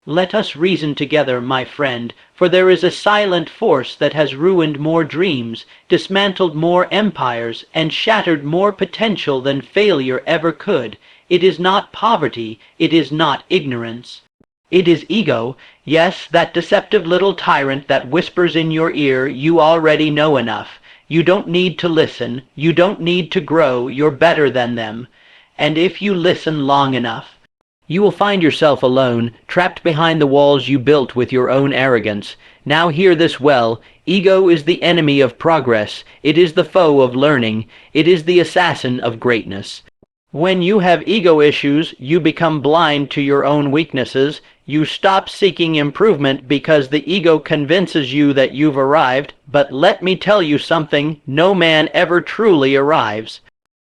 Let us reason together, my friend, for there is a silent force that has ruined more dreams, dismantled more empires, and shattered more potential than failure ever could. It is not poverty, it is not ignorance. It is ego, yes, that deceptive little tyrant that whispers in your ear, you already know enough. You don't need to listen, you don't need to grow, you're better than them. And if you listen long enough, you will find yourself alone, trapped behind the walls you built with your own arrogance. Now hear this well. Ego is the enemy of progress. It is the foe of learning. It is the assassin of greatness. When you have ego issues, you become blind to your own weaknesses. You stop seeking improvement because the ego convinces you that you've arrived. But let me tell you something, no man ever truly arrives.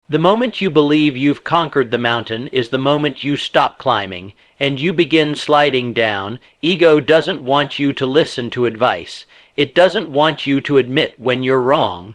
The moment you believe you've conquered the mountain is the moment you stop climbing, and you begin sliding down. Ego doesn't want you to listen to advice. It doesn't want you to admit when you're wrong.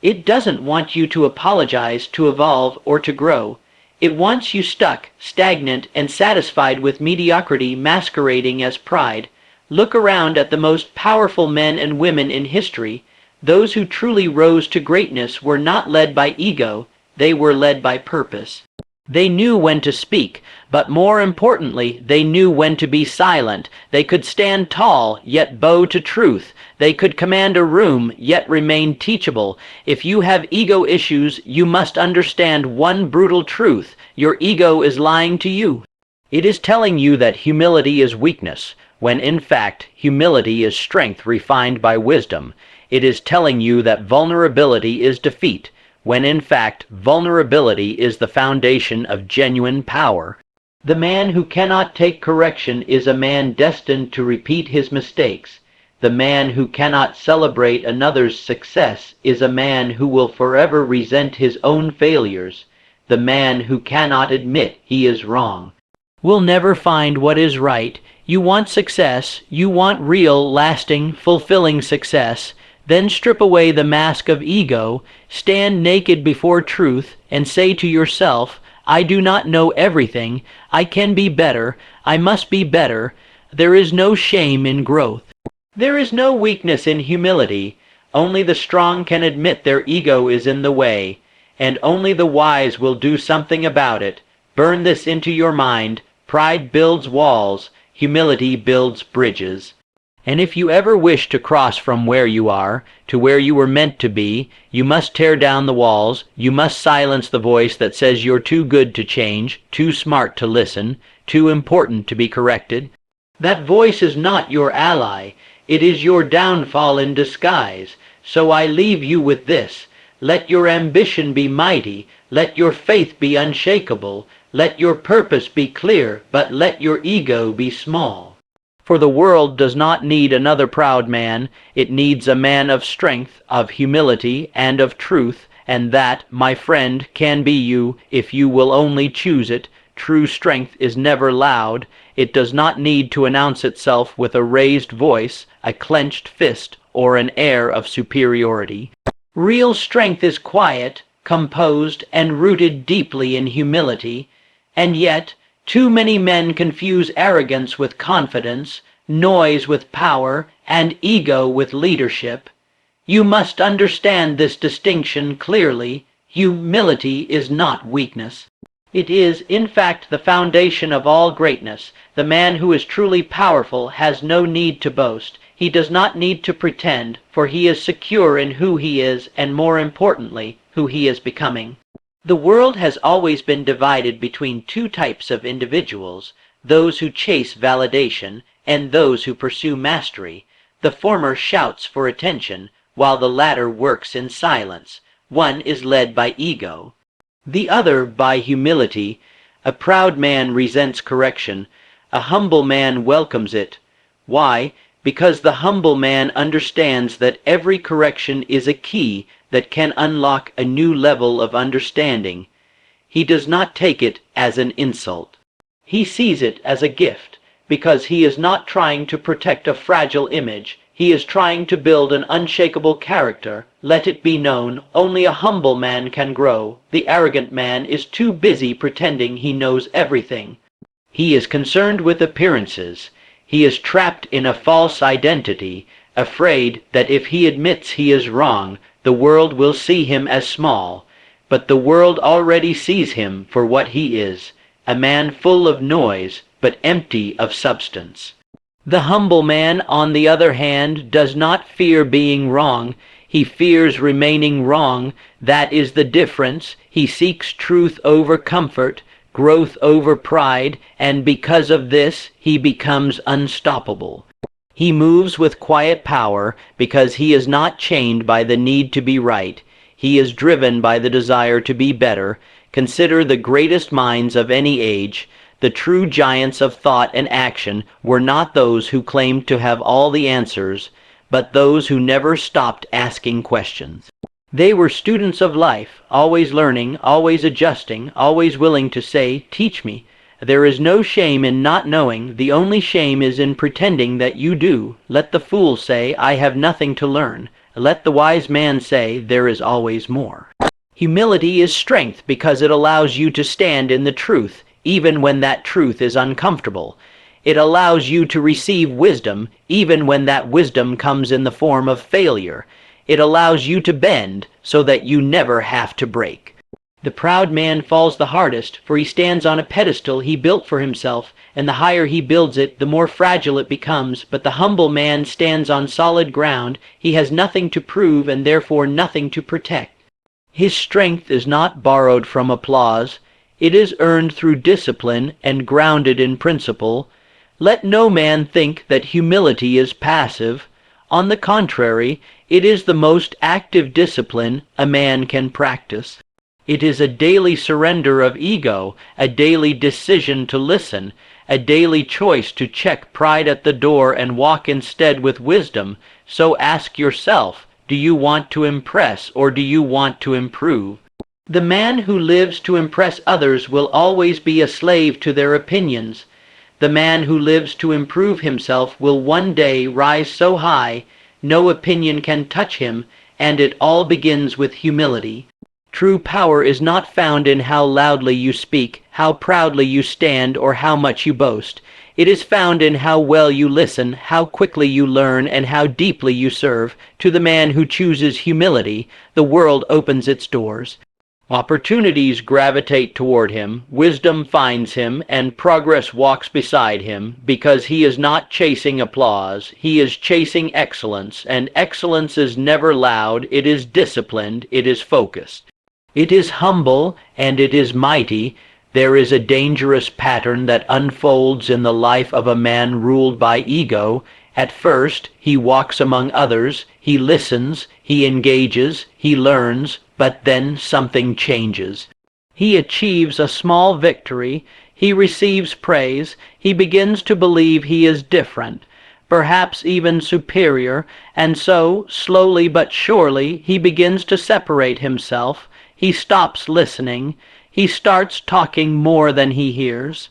It doesn't want you to apologize, to evolve, or to grow. It wants you stuck, stagnant, and satisfied with mediocrity masquerading as pride. Look around at the most powerful men and women in history. Those who truly rose to greatness were not led by ego. They were led by purpose. They knew when to speak, but more importantly, they knew when to be silent. They could stand tall, yet bow to truth. They could command a room, yet remain teachable. If you have ego issues, you must understand one brutal truth. Your ego is lying to you. It is telling you that humility is weakness, when in fact, humility is strength refined by wisdom. It is telling you that vulnerability is defeat, when in fact vulnerability is the foundation of genuine power. The man who cannot take correction is a man destined to repeat his mistakes. The man who cannot celebrate another's success is a man who will forever resent his own failures. The man who cannot admit he is wrong will never find what is right. You want success, you want real, lasting, fulfilling success. Then strip away the mask of ego, stand naked before truth, and say to yourself, I do not know everything, I can be better, I must be better. There is no shame in growth. There is no weakness in humility. Only the strong can admit their ego is in the way, and only the wise will do something about it. Burn this into your mind. Pride builds walls, humility builds bridges. And if you ever wish to cross from where you are to where you were meant to be, you must tear down the walls, you must silence the voice that says you're too good to change, too smart to listen, too important to be corrected. That voice is not your ally, it is your downfall in disguise. So I leave you with this. Let your ambition be mighty, let your faith be unshakable, let your purpose be clear, but let your ego be small. For the world does not need another proud man, it needs a man of strength, of humility, and of truth, and that, my friend, can be you, if you will only choose it. True strength is never loud, it does not need to announce itself with a raised voice, a clenched fist, or an air of superiority. Real strength is quiet, composed, and rooted deeply in humility, and yet, too many men confuse arrogance with confidence, noise with power, and ego with leadership. You must understand this distinction clearly. Humility is not weakness. It is, in fact, the foundation of all greatness. The man who is truly powerful has no need to boast. He does not need to pretend, for he is secure in who he is, and more importantly, who he is becoming. The world has always been divided between two types of individuals, those who chase validation and those who pursue mastery. The former shouts for attention, while the latter works in silence. One is led by ego, the other by humility. A proud man resents correction. A humble man welcomes it. Why? Because the humble man understands that every correction is a key that can unlock a new level of understanding. He does not take it as an insult. He sees it as a gift, because he is not trying to protect a fragile image. He is trying to build an unshakable character. Let it be known, only a humble man can grow. The arrogant man is too busy pretending he knows everything. He is concerned with appearances. He is trapped in a false identity, afraid that if he admits he is wrong, the world will see him as small. But the world already sees him for what he is, a man full of noise, but empty of substance. The humble man, on the other hand, does not fear being wrong. He fears remaining wrong. That is the difference. He seeks truth over comfort, growth over pride, and because of this, he becomes unstoppable. He moves with quiet power because he is not chained by the need to be right. He is driven by the desire to be better. Consider the greatest minds of any age. The true giants of thought and action were not those who claimed to have all the answers, but those who never stopped asking questions. They were students of life, always learning, always adjusting, always willing to say, "Teach me." There is no shame in not knowing. The only shame is in pretending that you do. Let the fool say, "I have nothing to learn." Let the wise man say, "There is always more." Humility is strength because it allows you to stand in the truth, even when that truth is uncomfortable. It allows you to receive wisdom, even when that wisdom comes in the form of failure. It allows you to bend so that you never have to break. The proud man falls the hardest, for he stands on a pedestal he built for himself, and the higher he builds it, the more fragile it becomes. But the humble man stands on solid ground. He has nothing to prove and therefore nothing to protect. His strength is not borrowed from applause. It is earned through discipline and grounded in principle. Let no man think that humility is passive. On the contrary, it is the most active discipline a man can practice. It is a daily surrender of ego, a daily decision to listen, a daily choice to check pride at the door and walk instead with wisdom. So ask yourself, do you want to impress or do you want to improve? The man who lives to impress others will always be a slave to their opinions. The man who lives to improve himself will one day rise so high, no opinion can touch him, and it all begins with humility. True power is not found in how loudly you speak, how proudly you stand, or how much you boast. It is found in how well you listen, how quickly you learn, and how deeply you serve. To the man who chooses humility, the world opens its doors. Opportunities gravitate toward him, wisdom finds him, and progress walks beside him, because he is not chasing applause, he is chasing excellence, and excellence is never loud, it is disciplined, it is focused. It is humble, and it is mighty. There is a dangerous pattern that unfolds in the life of a man ruled by ego. At first, he walks among others, he listens, he engages, he learns, but then something changes. He achieves a small victory, he receives praise, he begins to believe he is different, perhaps even superior, and so, slowly but surely, he begins to separate himself. He stops listening. He starts talking more than he hears.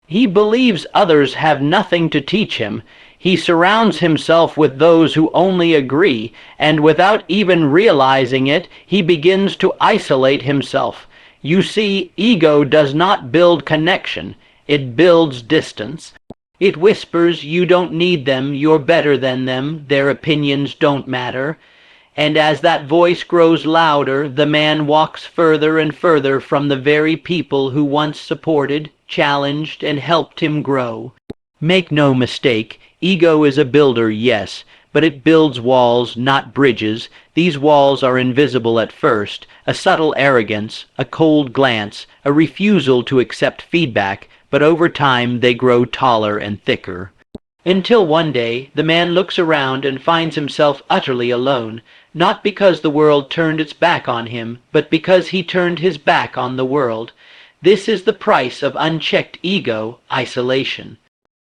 He believes others have nothing to teach him. He surrounds himself with those who only agree, and without even realizing it, he begins to isolate himself. You see, ego does not build connection. It builds distance. It whispers, you don't need them, you're better than them, their opinions don't matter. And as that voice grows louder, the man walks further and further from the very people who once supported, challenged, and helped him grow. Make no mistake, ego is a builder, yes, but it builds walls, not bridges. These walls are invisible at first, a subtle arrogance, a cold glance, a refusal to accept feedback, but over time they grow taller and thicker. Until one day, the man looks around and finds himself utterly alone, not because the world turned its back on him, but because he turned his back on the world. This is the price of unchecked ego, isolation.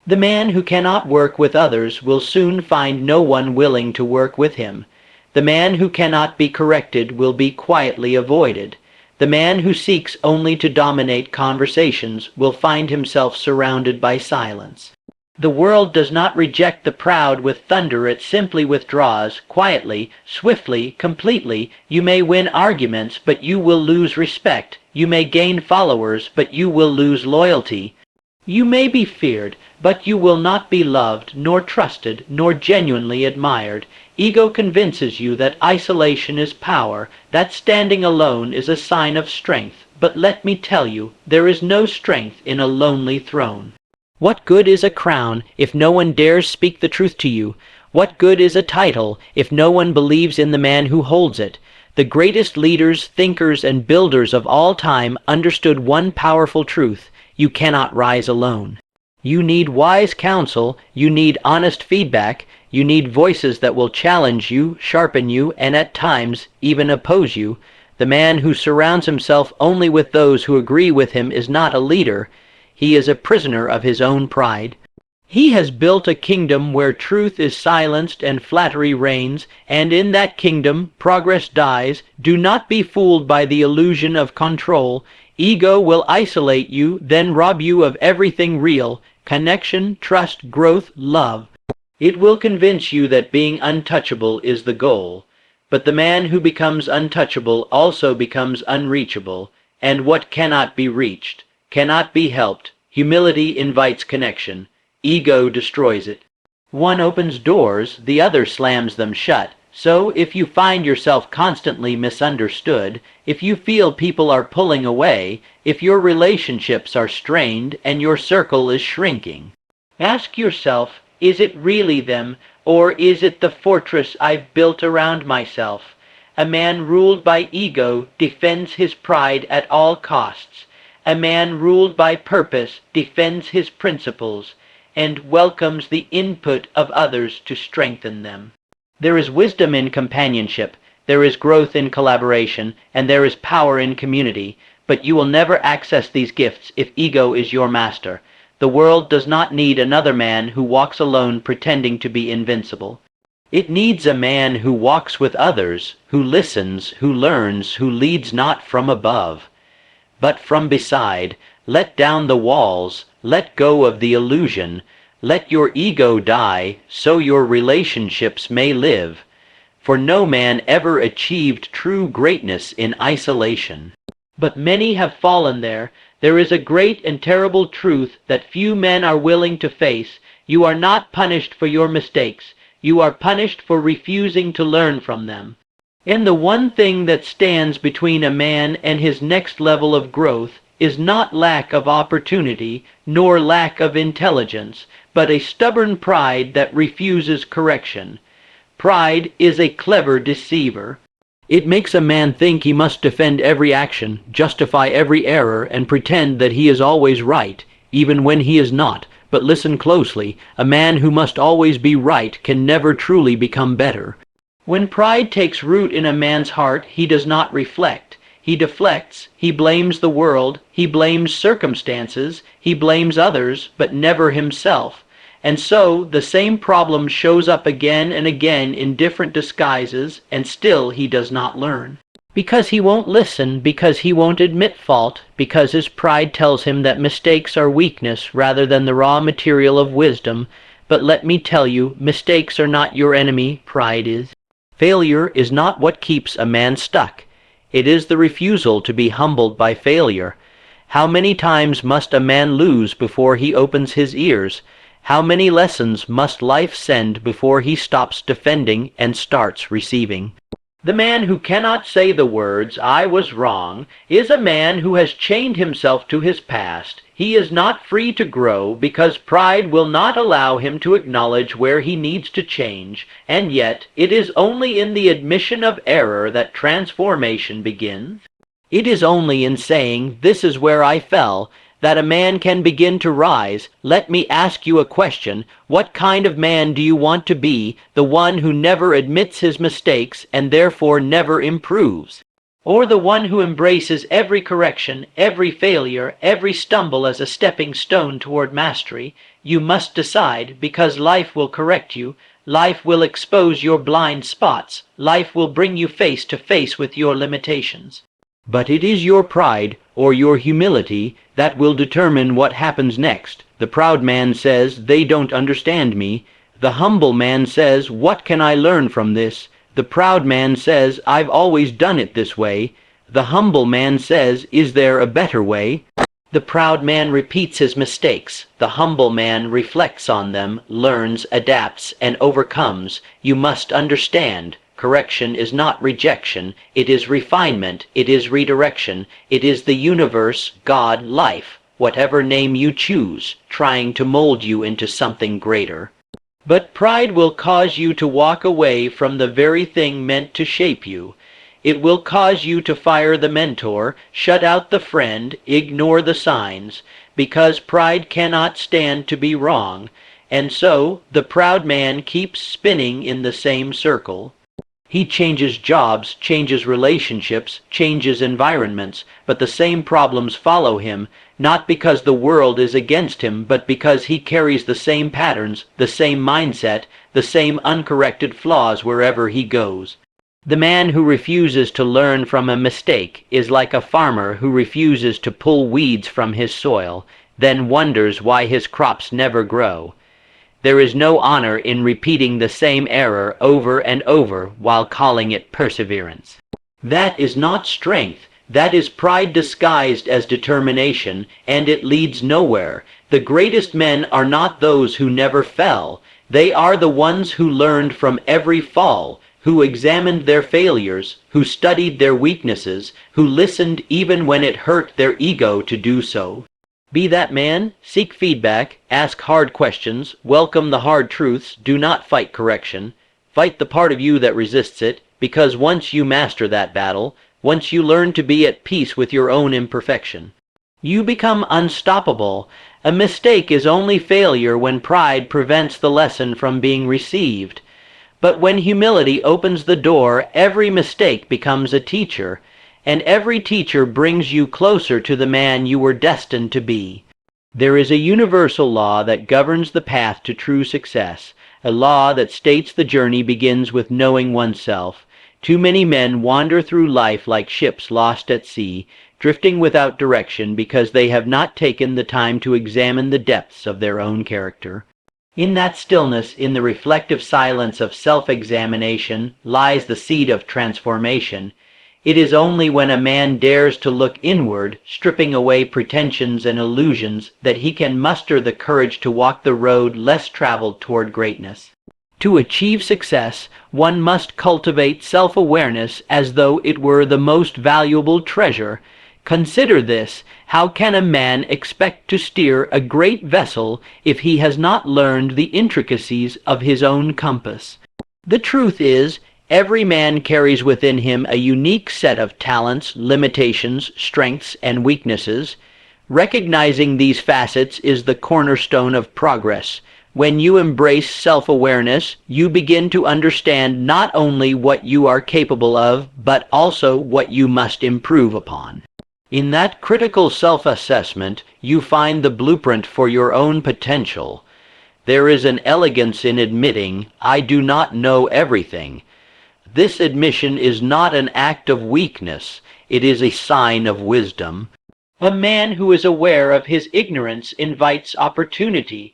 The man who cannot work with others will soon find no one willing to work with him. The man who cannot be corrected will be quietly avoided. The man who seeks only to dominate conversations will find himself surrounded by silence. The world does not reject the proud with thunder, it simply withdraws, quietly, swiftly, completely. You may win arguments, but you will lose respect. You may gain followers, but you will lose loyalty. You may be feared, but you will not be loved, nor trusted, nor genuinely admired. Ego convinces you that isolation is power, that standing alone is a sign of strength. But let me tell you, there is no strength in a lonely throne. What good is a crown if no one dares speak the truth to you? What good is a title if no one believes in the man who holds it? The greatest leaders, thinkers, and builders of all time understood one powerful truth: you cannot rise alone. You need wise counsel, you need honest feedback, you need voices that will challenge you, sharpen you, and at times even oppose you. The man who surrounds himself only with those who agree with him is not a leader. He is a prisoner of his own pride. He has built a kingdom where truth is silenced and flattery reigns, and in that kingdom progress dies. Do not be fooled by the illusion of control. Ego will isolate you, then rob you of everything real: connection, trust, growth, love. It will convince you that being untouchable is the goal. But the man who becomes untouchable also becomes unreachable, and what cannot be reached cannot be helped. Humility invites connection. Ego destroys it. One opens doors, the other slams them shut. So if you find yourself constantly misunderstood, if you feel people are pulling away, if your relationships are strained and your circle is shrinking, ask yourself, is it really them, or is it the fortress I've built around myself? A man ruled by ego defends his pride at all costs. A man ruled by purpose defends his principles and welcomes the input of others to strengthen them. There is wisdom in companionship, there is growth in collaboration, and there is power in community, but you will never access these gifts if ego is your master. The world does not need another man who walks alone pretending to be invincible. It needs a man who walks with others, who listens, who learns, who leads not from above, but from beside. Let down the walls, let go of the illusion, let your ego die, so your relationships may live. For no man ever achieved true greatness in isolation. But many have fallen there. There is a great and terrible truth that few men are willing to face. You are not punished for your mistakes. You are punished for refusing to learn from them. And the one thing that stands between a man and his next level of growth is not lack of opportunity, nor lack of intelligence, but a stubborn pride that refuses correction. Pride is a clever deceiver. It makes a man think he must defend every action, justify every error, and pretend that he is always right, even when he is not. But listen closely, a man who must always be right can never truly become better. When pride takes root in a man's heart, he does not reflect. He deflects, he blames the world, he blames circumstances, he blames others, but never himself. And so the same problem shows up again and again in different disguises, and still he does not learn. Because he won't listen, because he won't admit fault, because his pride tells him that mistakes are weakness rather than the raw material of wisdom. But let me tell you, mistakes are not your enemy, pride is. Failure is not what keeps a man stuck. It is the refusal to be humbled by failure. How many times must a man lose before he opens his ears? How many lessons must life send before he stops defending and starts receiving? The man who cannot say the words, "I was wrong," is a man who has chained himself to his past. He is not free to grow because pride will not allow him to acknowledge where he needs to change, and yet it is only in the admission of error that transformation begins. It is only in saying, "This is where I fell," that a man can begin to rise. Let me ask you a question. What kind of man do you want to be? The one who never admits his mistakes and therefore never improves? Or the one who embraces every correction, every failure, every stumble as a stepping stone toward mastery? You must decide, because life will correct you. Life will expose your blind spots. Life will bring you face to face with your limitations. But it is your pride, or your humility, that will determine what happens next. The proud man says, "They don't understand me." The humble man says, "What can I learn from this?" The proud man says, "I've always done it this way." The humble man says, "Is there a better way?" The proud man repeats his mistakes. The humble man reflects on them, learns, adapts, and overcomes. You must understand. Correction is not rejection. It is refinement. It is redirection. It is the universe, God, life, whatever name you choose, trying to mold you into something greater. But pride will cause you to walk away from the very thing meant to shape you. It will cause you to fire the mentor, shut out the friend, ignore the signs, because pride cannot stand to be wrong, and so the proud man keeps spinning in the same circle. He changes jobs, changes relationships, changes environments, but the same problems follow him, not because the world is against him, but because he carries the same patterns, the same mindset, the same uncorrected flaws wherever he goes. The man who refuses to learn from a mistake is like a farmer who refuses to pull weeds from his soil, then wonders why his crops never grow. There is no honor in repeating the same error over and over while calling it perseverance. That is not strength. That is pride disguised as determination, and it leads nowhere. The greatest men are not those who never fell. They are the ones who learned from every fall, who examined their failures, who studied their weaknesses, who listened even when it hurt their ego to do so. Be that man, seek feedback, ask hard questions, welcome the hard truths, do not fight correction. Fight the part of you that resists it, because once you master that battle, once you learn to be at peace with your own imperfection, you become unstoppable. A mistake is only failure when pride prevents the lesson from being received. But when humility opens the door, every mistake becomes a teacher, and every teacher brings you closer to the man you were destined to be. There is a universal law that governs the path to true success, a law that states the journey begins with knowing oneself. Too many men wander through life like ships lost at sea, drifting without direction because they have not taken the time to examine the depths of their own character. In that stillness, in the reflective silence of self-examination, lies the seed of transformation. It is only when a man dares to look inward, stripping away pretensions and illusions, that he can muster the courage to walk the road less traveled toward greatness. To achieve success, one must cultivate self-awareness as though it were the most valuable treasure. Consider this: how can a man expect to steer a great vessel if he has not learned the intricacies of his own compass? The truth is, every man carries within him a unique set of talents, limitations, strengths, and weaknesses. Recognizing these facets is the cornerstone of progress. When you embrace self-awareness, you begin to understand not only what you are capable of, but also what you must improve upon. In that critical self-assessment, you find the blueprint for your own potential. There is an elegance in admitting, "I do not know everything." This admission is not an act of weakness, it is a sign of wisdom. A man who is aware of his ignorance invites opportunity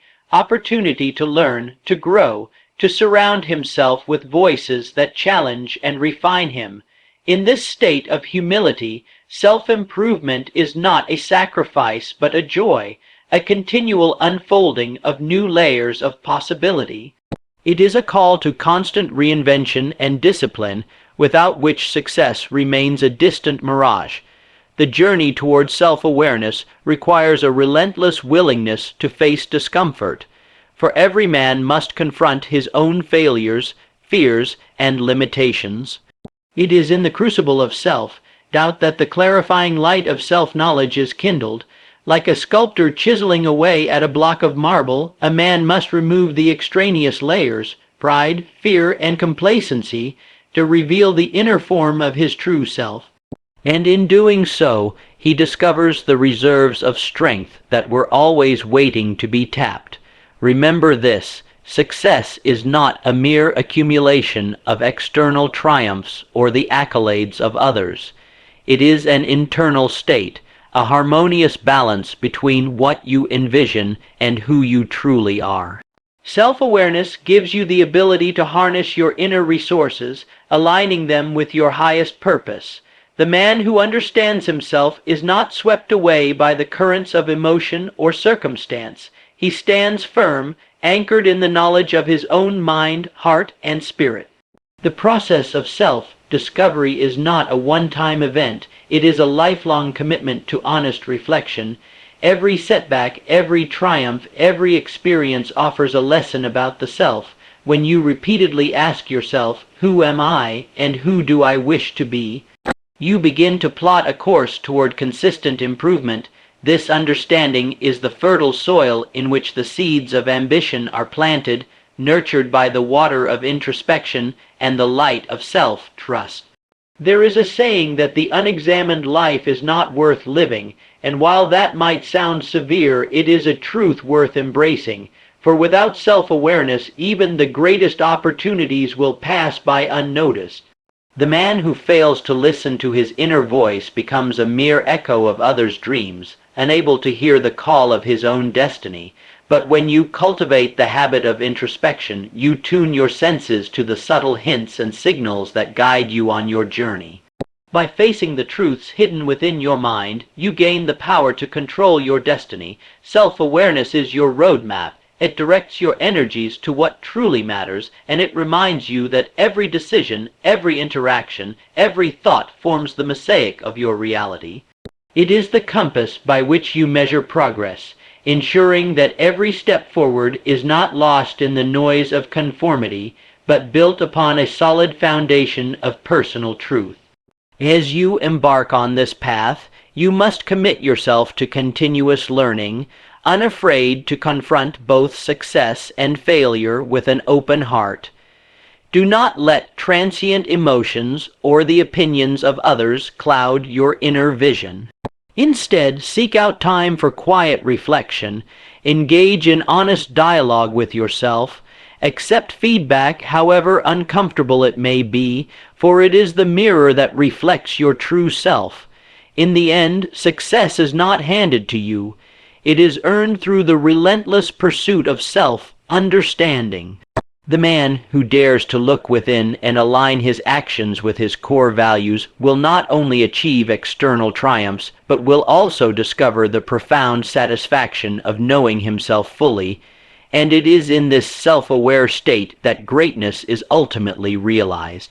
to learn, to grow, to surround himself with voices that challenge and refine him. In this state of humility, self-improvement is not a sacrifice but a joy, a continual unfolding of new layers of possibility. It is a call to constant reinvention and discipline, without which success remains a distant mirage. The journey towards self-awareness requires a relentless willingness to face discomfort, for every man must confront his own failures, fears, and limitations. It is in the crucible of self-doubt that the clarifying light of self-knowledge is kindled. Like a sculptor chiseling away at a block of marble, a man must remove the extraneous layers, pride, fear, and complacency, to reveal the inner form of his true self. And in doing so, he discovers the reserves of strength that were always waiting to be tapped. Remember this: success is not a mere accumulation of external triumphs or the accolades of others. It is an internal state, a harmonious balance between what you envision and who you truly are. Self-awareness gives you the ability to harness your inner resources, aligning them with your highest purpose. The man who understands himself is not swept away by the currents of emotion or circumstance. He stands firm, anchored in the knowledge of his own mind, heart, and spirit. The process of self-discovery is not a one-time event. It is a lifelong commitment to honest reflection. Every setback, every triumph, every experience offers a lesson about the self. When you repeatedly ask yourself, "Who am I, and who do I wish to be?" you begin to plot a course toward consistent improvement. This understanding is the fertile soil in which the seeds of ambition are planted, nurtured by the water of introspection and the light of self-trust. There is a saying that the unexamined life is not worth living, and while that might sound severe, it is a truth worth embracing. For without self-awareness, even the greatest opportunities will pass by unnoticed. The man who fails to listen to his inner voice becomes a mere echo of others' dreams, unable to hear the call of his own destiny. But when you cultivate the habit of introspection, you tune your senses to the subtle hints and signals that guide you on your journey. By facing the truths hidden within your mind, you gain the power to control your destiny. Self-awareness is your roadmap. It directs your energies to what truly matters, and it reminds you that every decision, every interaction, every thought forms the mosaic of your reality. It is the compass by which you measure progress, ensuring that every step forward is not lost in the noise of conformity, but built upon a solid foundation of personal truth. As you embark on this path, you must commit yourself to continuous learning, unafraid to confront both success and failure with an open heart. Do not let transient emotions or the opinions of others cloud your inner vision. Instead, seek out time for quiet reflection, engage in honest dialogue with yourself, accept feedback however uncomfortable it may be, for it is the mirror that reflects your true self. In the end, success is not handed to you. It is earned through the relentless pursuit of self-understanding. The man who dares to look within and align his actions with his core values will not only achieve external triumphs, but will also discover the profound satisfaction of knowing himself fully, and it is in this self-aware state that greatness is ultimately realized.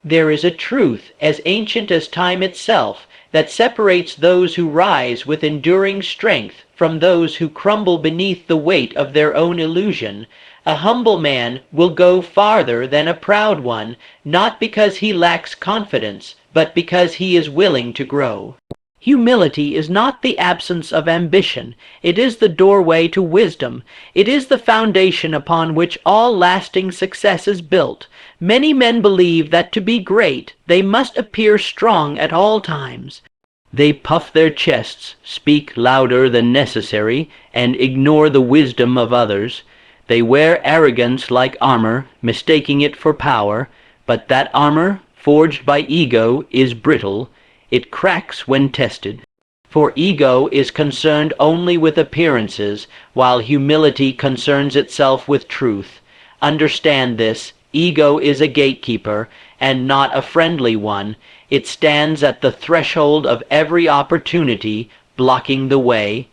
There is a truth as ancient as time itself that separates those who rise with enduring strength from those who crumble beneath the weight of their own illusion. A humble man will go farther than a proud one, not because he lacks confidence, but because he is willing to grow. Humility is not the absence of ambition. It is the doorway to wisdom. It is the foundation upon which all lasting success is built. Many men believe that to be great, they must appear strong at all times. They puff their chests, speak louder than necessary, and ignore the wisdom of others. They wear arrogance like armor, mistaking it for power, but that armor, forged by ego, is brittle. It cracks when tested. For ego is concerned only with appearances, while humility concerns itself with truth. Understand this. Ego is a gatekeeper, and not a friendly one. It stands at the threshold of every opportunity, blocking the way.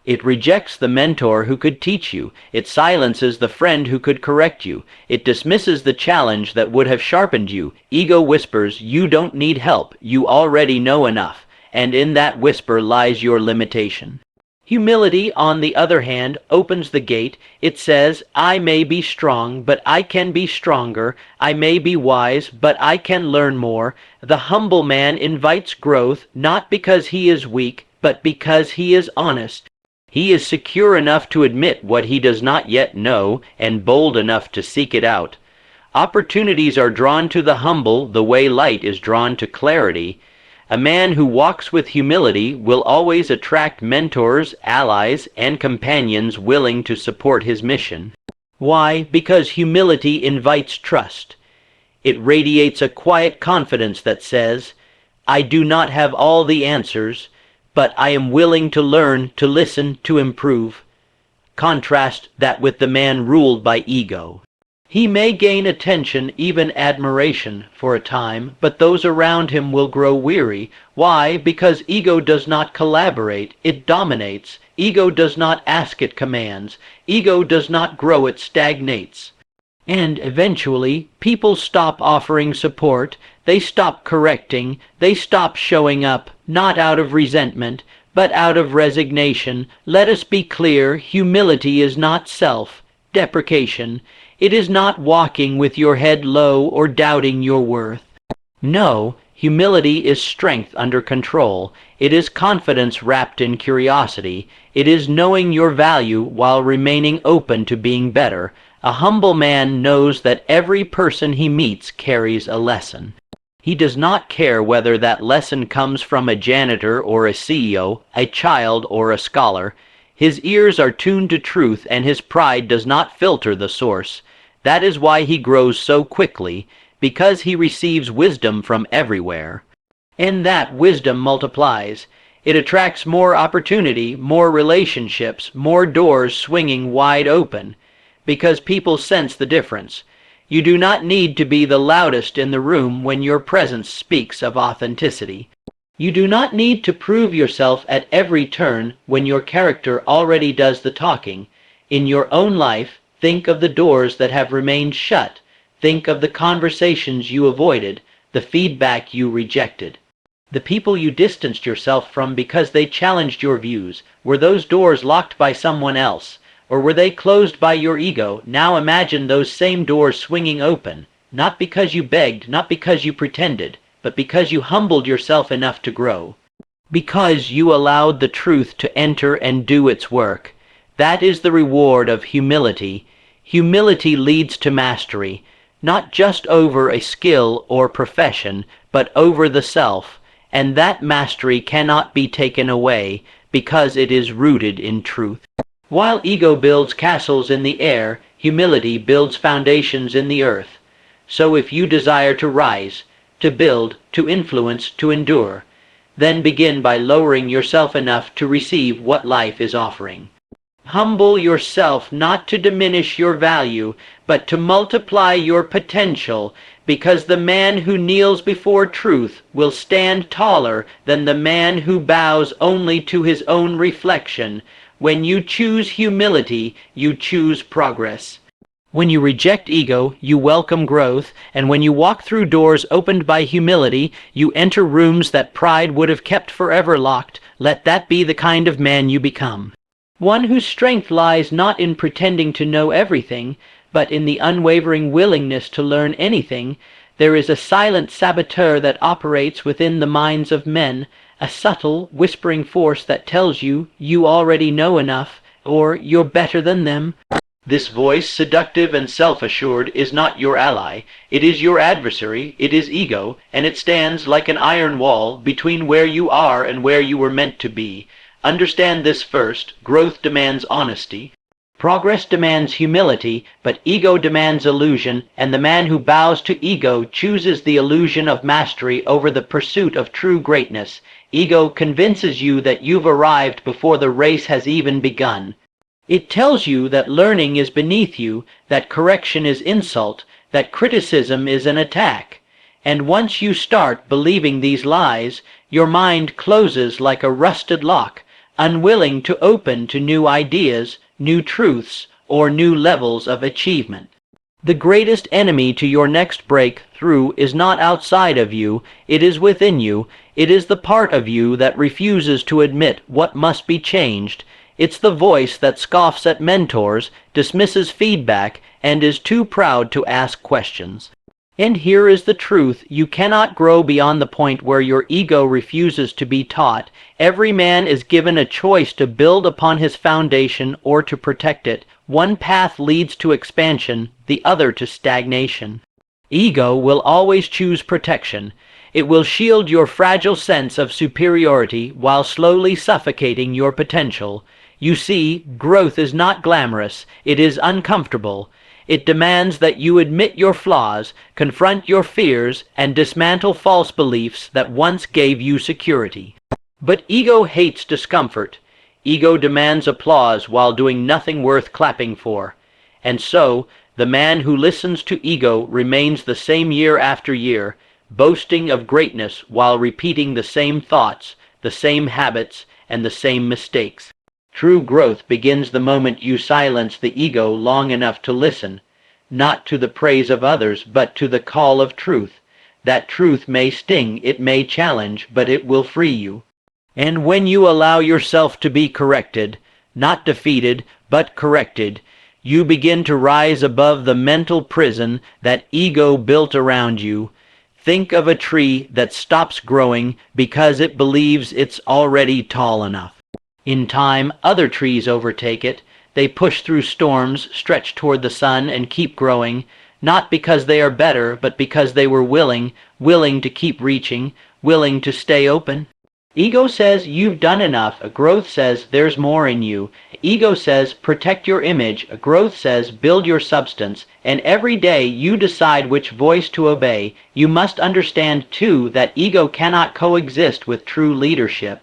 It rejects the mentor who could teach you. It silences the friend who could correct you. It dismisses the challenge that would have sharpened you. Ego whispers, "You don't need help. You already know enough." And in that whisper lies your limitation. Humility, on the other hand, opens the gate. It says, "I may be strong, but I can be stronger. I may be wise, but I can learn more." The humble man invites growth, not because he is weak, but because he is honest. He is secure enough to admit what he does not yet know, and bold enough to seek it out. Opportunities are drawn to the humble the way light is drawn to clarity. A man who walks with humility will always attract mentors, allies, and companions willing to support his mission. Why? Because humility invites trust. It radiates a quiet confidence that says, "I do not have all the answers, but I am willing to learn, to listen, to improve." Contrast that with the man ruled by ego. He may gain attention, even admiration, for a time, but those around him will grow weary. Why? Because ego does not collaborate, it dominates. Ego does not ask, it commands. Ego does not grow, it stagnates. And eventually, people stop offering support, they stop correcting, they stop showing up, not out of resentment, but out of resignation. Let us be clear, humility is not self-deprecation. It is not walking with your head low or doubting your worth. No, humility is strength under control. It is confidence wrapped in curiosity. It is knowing your value while remaining open to being better. A humble man knows that every person he meets carries a lesson. He does not care whether that lesson comes from a janitor or a CEO, a child or a scholar. His ears are tuned to truth, and his pride does not filter the source. That is why he grows so quickly, because he receives wisdom from everywhere. And that wisdom multiplies. It attracts more opportunity, more relationships, more doors swinging wide open, because people sense the difference. You do not need to be the loudest in the room when your presence speaks of authenticity. You do not need to prove yourself at every turn when your character already does the talking. In your own life, think of the doors that have remained shut. Think of the conversations you avoided, the feedback you rejected. The people you distanced yourself from because they challenged your views. Were those doors locked by someone else? Or were they closed by your ego? Now imagine those same doors swinging open, not because you begged, not because you pretended, but because you humbled yourself enough to grow. Because you allowed the truth to enter and do its work. That is the reward of humility. Humility leads to mastery, not just over a skill or profession, but over the self, and that mastery cannot be taken away because it is rooted in truth. While ego builds castles in the air, humility builds foundations in the earth. So if you desire to rise, to build, to influence, to endure, then begin by lowering yourself enough to receive what life is offering. Humble yourself not to diminish your value, but to multiply your potential, because the man who kneels before truth will stand taller than the man who bows only to his own reflection. When you choose humility, you choose progress. When you reject ego, you welcome growth, and when you walk through doors opened by humility, you enter rooms that pride would have kept forever locked. Let that be the kind of man you become. One whose strength lies not in pretending to know everything, but in the unwavering willingness to learn anything. There is a silent saboteur that operates within the minds of men, a subtle, whispering force that tells you you already know enough, or you're better than them. This voice, seductive and self-assured, is not your ally. It is your adversary, it is ego, and it stands like an iron wall between where you are and where you were meant to be. Understand this first. Growth demands honesty. Progress demands humility, but ego demands illusion, and the man who bows to ego chooses the illusion of mastery over the pursuit of true greatness. Ego convinces you that you've arrived before the race has even begun. It tells you that learning is beneath you, that correction is insult, that criticism is an attack. And once you start believing these lies, your mind closes like a rusted lock, unwilling to open to new ideas, new truths, or new levels of achievement. The greatest enemy to your next breakthrough is not outside of you, it is within you. It is the part of you that refuses to admit what must be changed. It's the voice that scoffs at mentors, dismisses feedback, and is too proud to ask questions. And here is the truth. You cannot grow beyond the point where your ego refuses to be taught. Every man is given a choice to build upon his foundation or to protect it. One path leads to expansion, the other to stagnation. Ego will always choose protection. It will shield your fragile sense of superiority while slowly suffocating your potential. You see, growth is not glamorous. It is uncomfortable. It demands that you admit your flaws, confront your fears, and dismantle false beliefs that once gave you security. But ego hates discomfort. Ego demands applause while doing nothing worth clapping for. And so, The man who listens to ego remains the same year after year, boasting of greatness while repeating the same thoughts, the same habits, and the same mistakes. True growth begins the moment you silence the ego long enough to listen, not to the praise of others, but to the call of truth. That truth may sting, it may challenge, but it will free you. And when you allow yourself to be corrected, not defeated, but corrected, you begin to rise above the mental prison that ego built around you. Think of a tree that stops growing because it believes it's already tall enough. In time, other trees overtake it. They push through storms, stretch toward the sun, and keep growing, not because they are better, but because they were willing to keep reaching, willing to stay open. Ego says you've done enough. Growth says there's more in you. Ego says protect your image. Growth says build your substance. And every day you decide which voice to obey. You must understand, too, that ego cannot coexist with true leadership.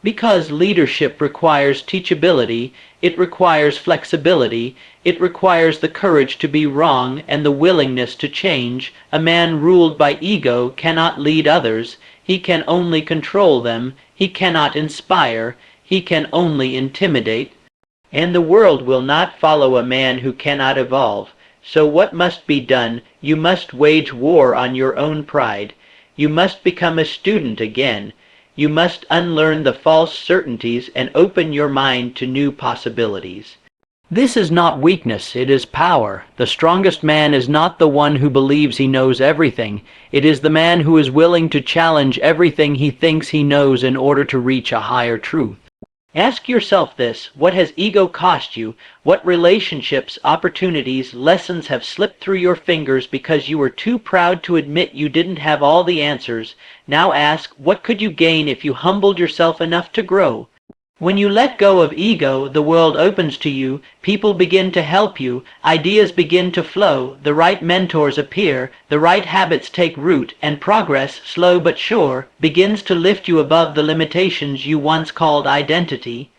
Because leadership requires teachability, it requires flexibility, it requires the courage to be wrong and the willingness to change. A man ruled by ego cannot lead others. He can only control them. He cannot inspire. He can only intimidate. And the world will not follow a man who cannot evolve. So what must be done? You must wage war on your own pride. You must become a student again. You must unlearn the false certainties and open your mind to new possibilities. This is not weakness, it is power. The strongest man is not the one who believes he knows everything. It is the man who is willing to challenge everything he thinks he knows in order to reach a higher truth. Ask yourself this: what has ego cost you? What relationships, opportunities, lessons have slipped through your fingers because you were too proud to admit you didn't have all the answers? Now ask, what could you gain if you humbled yourself enough to grow? When you let go of ego, the world opens to you, people begin to help you, ideas begin to flow, the right mentors appear, the right habits take root, and progress, slow but sure, begins to lift you above the limitations you once called identity.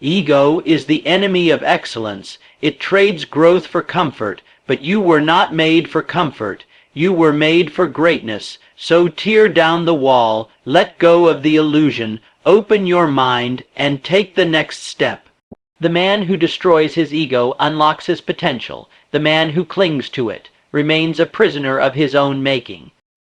Ego is the enemy of excellence. It trades growth for comfort, but you were not made for comfort. You were made for greatness. So tear down the wall, let go of the illusion, open your mind, and take the next step. The man who destroys his ego unlocks his potential. The man who clings to it remains a prisoner of his own making.